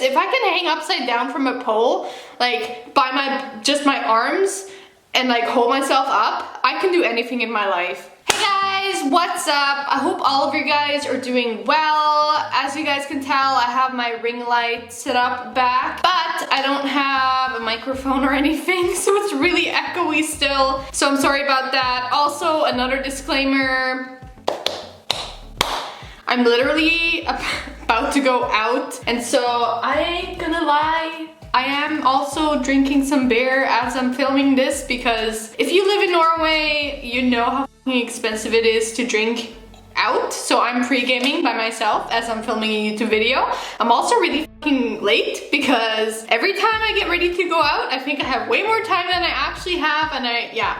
If I can hang upside down from a pole, like by just my arms and like hold myself up, I can do anything in my life. Hey guys, what's up? I hope all of you guys are doing well. As you guys can tell, I have my ring light set up back, but I don't have a microphone or anything, so it's really echoey still. So I'm sorry about that. Also, another disclaimer. I'm literally about to go out, and so I ain't gonna lie, I am also drinking some beer as I'm filming this, because if you live in Norway, you know how expensive it is to drink out. So I'm pre-gaming by myself as I'm filming a YouTube video. I'm also really fucking late because every time I get ready to go out, I think I have way more time than I actually have, and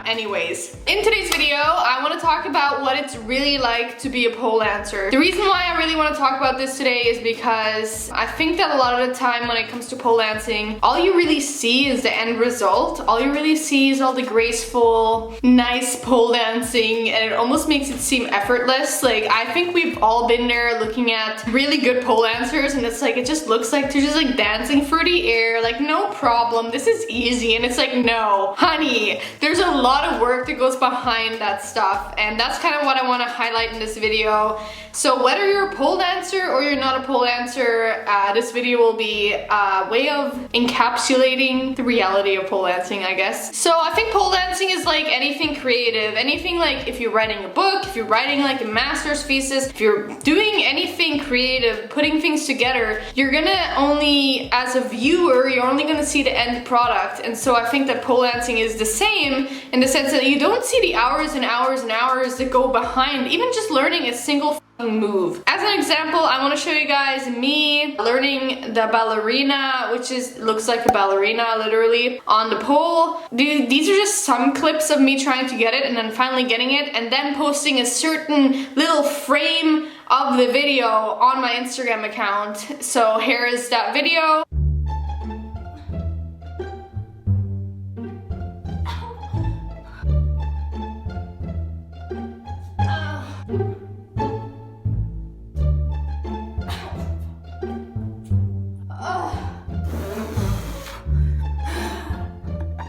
anyways. In today's video, I want to talk about what it's really like to be a pole dancer. The reason why I really want to talk about this today is because I think that a lot of the time when it comes to pole dancing, all you really see is the end result. All you really see is all the graceful, nice pole dancing, and it almost makes it seem effortless. Like, I think we've all been there looking at really good pole dancers, and it's like, it just looks like they're just like dancing through the air, like no problem, this is easy. And it's like, no, honey, there's a lot of work that goes behind that stuff, and that's kind of what I want to highlight in this video. So whether you're a pole dancer or you're not a pole dancer, this video will be a way of encapsulating the reality of pole dancing, I guess. So I think pole dancing is like anything creative, anything like if you're writing a book, if you're writing like a master's thesis, if you're doing anything creative, putting things together, you're gonna only, as a viewer, you're only gonna see the end product. And so I think that pole dancing is the same in the sense that you don't see the hours and hours and hours that go behind even just learning a single move. As an example, I want to show you guys me learning the ballerina, which looks like a ballerina literally on the pole. These are just some clips of me trying to get it and then finally getting it, and then posting a certain little frame of the video on my Instagram account. So here is that video.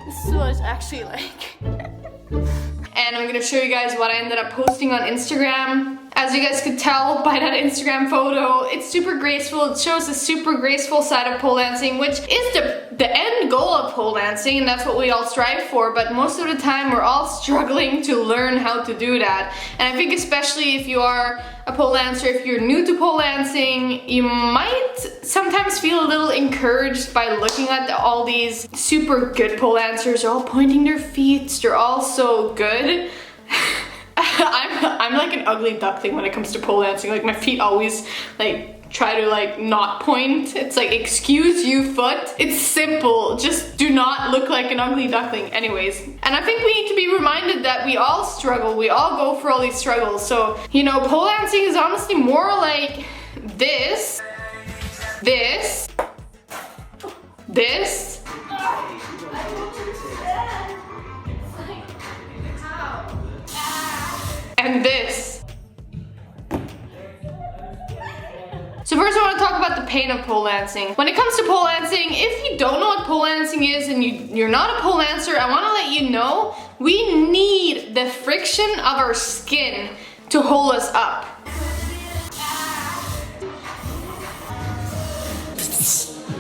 This is what it's actually like. And I'm gonna show you guys what I ended up posting on Instagram. As you guys could tell by that Instagram photo, it's super graceful. It shows a super graceful side of pole dancing, which is the end goal of pole dancing, and that's what we all strive for. But most of the time, we're all struggling to learn how to do that. And I think especially if you are a pole dancer, if you're new to pole dancing, you might sometimes feel a little encouraged by looking at all these super good pole dancers. They're all pointing their feet. They're all so good. I'm like an ugly duckling when it comes to pole dancing. Like, my feet always like try to like not point. It's like, excuse you, foot. It's simple. Just do not look like an ugly duckling. Anyways, and I think we need to be reminded that we all struggle. We all go for all these struggles. So, you know, pole dancing is honestly more like this, this, this, and this. So first I want to talk about the pain of pole dancing. When it comes to pole dancing, if you don't know what pole dancing is and you're not a pole dancer, I want to let you know we need the friction of our skin to hold us up.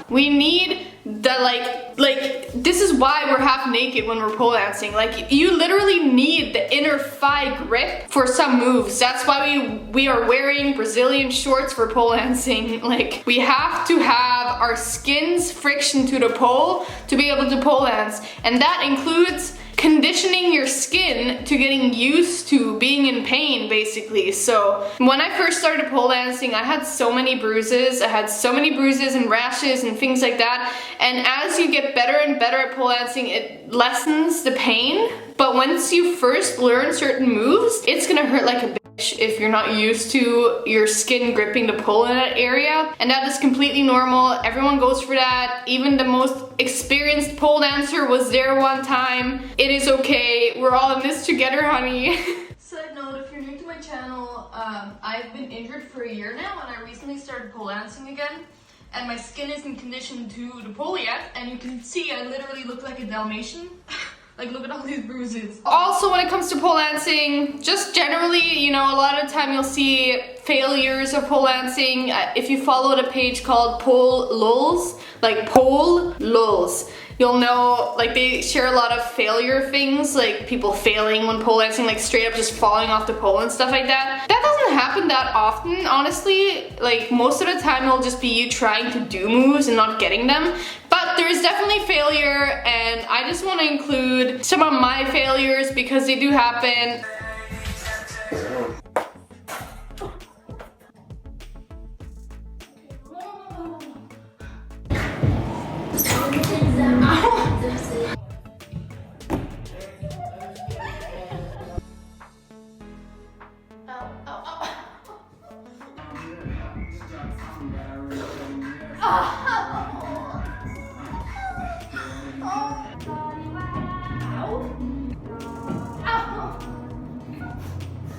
We need the like this is why we're half naked when we're pole dancing. Like, you literally need the inner thigh grip for some moves. That's why we are wearing Brazilian shorts for pole dancing. Like, we have to have our skin's friction to the pole to be able to pole dance, and that includes conditioning your skin to getting used to being in pain, basically. So when I first started pole dancing, I had so many bruises. I had so many bruises and rashes and things like that. And as you get better and better at pole dancing, it lessens the pain. But once you first learn certain moves, it's gonna hurt like a bitch if you're not used to your skin gripping the pole in that area. And that is completely normal. Everyone goes for that. Even the most experienced pole dancer was there one time. It is okay. We're all in this together, honey. Side note, if you're new to my channel, I've been injured for a year now and I recently started pole dancing again. and my skin isn't conditioned to the pole yet, and you can see I literally look like a Dalmatian. Like, look at all these bruises. Also, when it comes to pole dancing, just generally, you know, a lot of the time you'll see failures of pole dancing. If you follow the page called Pole Lulz, like Pole Lulz, you'll know, like, they share a lot of failure things, like people failing when pole dancing, like straight up just falling off the pole and stuff like that. That doesn't happen that often, honestly. Like, most of the time it'll just be you trying to do moves and not getting them. But there is definitely failure, and I just want to include some of my failures because they do happen.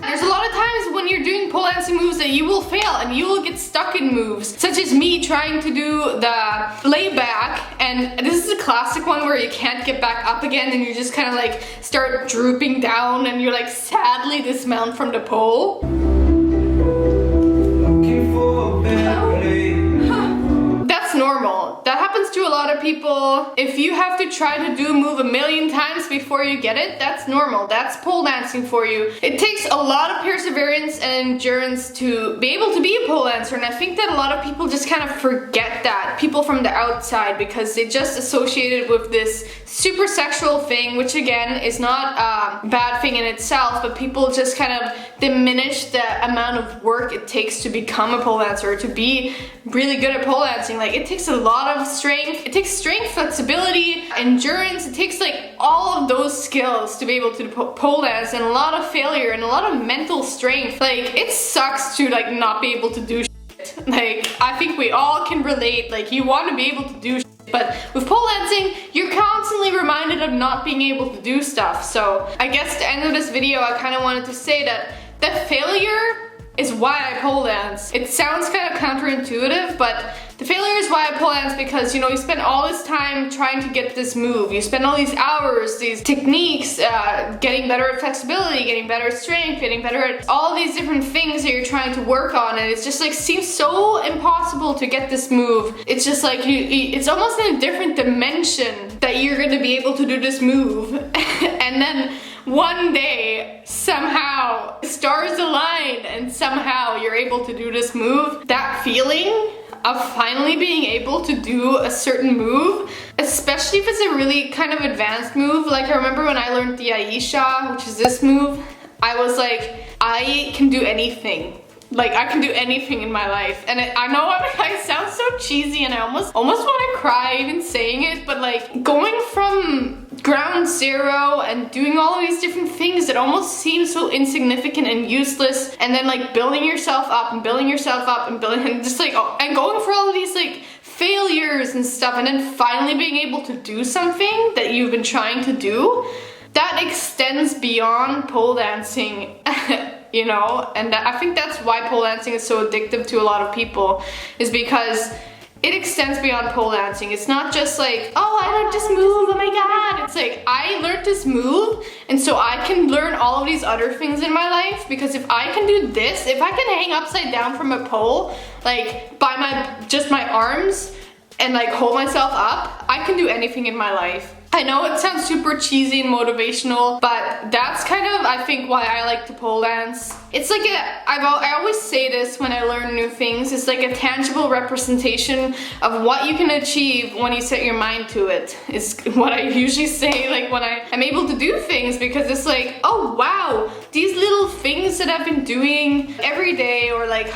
There's a lot of times when you're doing pole dancing moves that you will fail and you will get stuck in moves, such as me trying to do the layback, and this is a classic one where you can't get back up again and you just kind of like start drooping down and you're like sadly dismount from the pole. That's normal. That happens to a lot of people. If you have to try to do a move a million times before you get it, that's normal. That's pole dancing for you. It takes a lot of perseverance and endurance to be able to be a pole dancer, and I think that a lot of people just kind of forget that. People from the outside, because they just associate it with this super sexual thing, which again is not a bad thing in itself, but people just kind of diminish the amount of work it takes to become a pole dancer, to be really good at pole dancing. Like, it takes a lot of strength. It takes strength, flexibility, endurance. It takes like all of those skills to be able to pole dance, and a lot of failure and a lot of mental strength. Like, it sucks to like not be able to do shit. Like, I think we all can relate. Like, you want to be able to do shit, but with pole dancing, you're constantly reminded of not being able to do stuff. So I guess to end of this video, I kind of wanted to say that failure is why I pole dance. It sounds kind of counterintuitive, but the failure is why I pole dance, because, you know, you spend all this time trying to get this move. You spend all these hours, these techniques, getting better at flexibility, getting better at strength, getting better at all these different things that you're trying to work on, and it's just like seems so impossible to get this move. It's just like it's almost in a different dimension that you're gonna be able to do this move. And then one day, somehow, stars align and somehow you're able to do this move. That feeling of finally being able to do a certain move, especially if it's a really kind of advanced move. Like, I remember when I learned the Aisha, which is this move, I was like, I can do anything. Like, I can do anything in my life. And I know I sound so cheesy and I almost want to cry even saying it, but like, going from ground zero and doing all of these different things that almost seem so insignificant and useless, and then like building yourself up and building yourself up and building, and just like, and going for all of these like failures and stuff, and then finally being able to do something that you've been trying to do, that extends beyond pole dancing. You know, and I think that's why pole dancing is so addictive to a lot of people, is because it extends beyond pole dancing. It's not just like, oh, I learned this move, oh my god. It's like, I learned this move, and so I can learn all of these other things in my life, because if I can do this, if I can hang upside down from a pole, like by just my arms, and like hold myself up, I can do anything in my life. I know it sounds super cheesy and motivational, but that's kind of, I think, why I like to pole dance. It's like I always say this when I learn new things, it's like a tangible representation of what you can achieve when you set your mind to it, is what I usually say, like when I'm able to do things, because it's like, oh wow, these little things that I've been doing every day, or like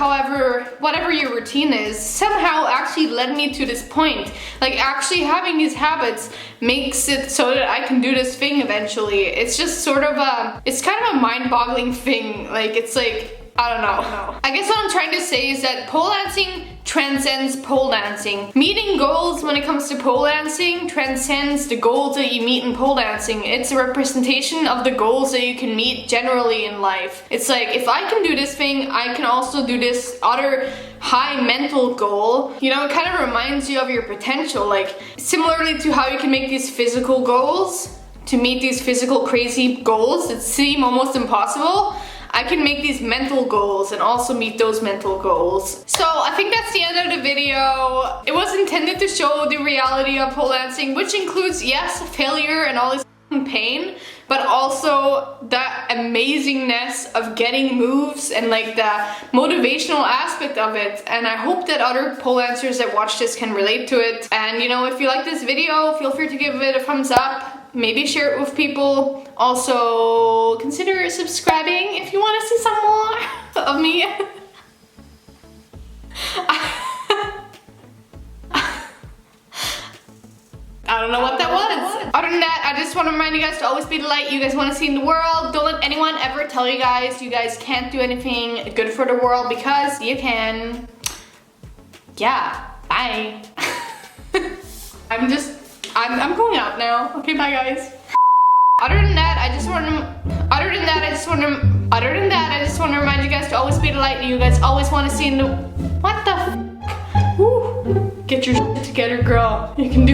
whatever your routine is, somehow actually led me to this point. Like, actually having these habits makes it so that I can do this thing eventually. It's just sort of it's kind of a mind-boggling thing. Like, it's like, I don't know. I guess what I'm trying to say is that pole dancing transcends pole dancing. Meeting goals when it comes to pole dancing transcends the goals that you meet in pole dancing. It's a representation of the goals that you can meet generally in life. It's like, if I can do this thing, I can also do this other high mental goal. You know, it kind of reminds you of your potential, like similarly to how you can make these physical goals, to meet these physical crazy goals that seem almost impossible. I can make these mental goals and also meet those mental goals. So I think that's the end of the video. It was intended to show the reality of pole dancing, which includes, yes, failure and all this pain, but also the amazingness of getting moves and like the motivational aspect of it. And I hope that other pole dancers that watch this can relate to it. And you know, if you like this video, feel free to give it a thumbs up. Maybe share it with people. Also, consider subscribing if you want to see some more of me. I don't know what that was. Other than that, I just want to remind you guys to always be the light you guys want to see in the world. Don't let anyone ever tell you guys can't do anything good for the world, because you can. Yeah, bye. I'm going out now. Okay, bye guys. Other than that, I just want to remind you guys to always be the light you guys always want to see in the. What the f? Woo. Get your shit together, girl. You can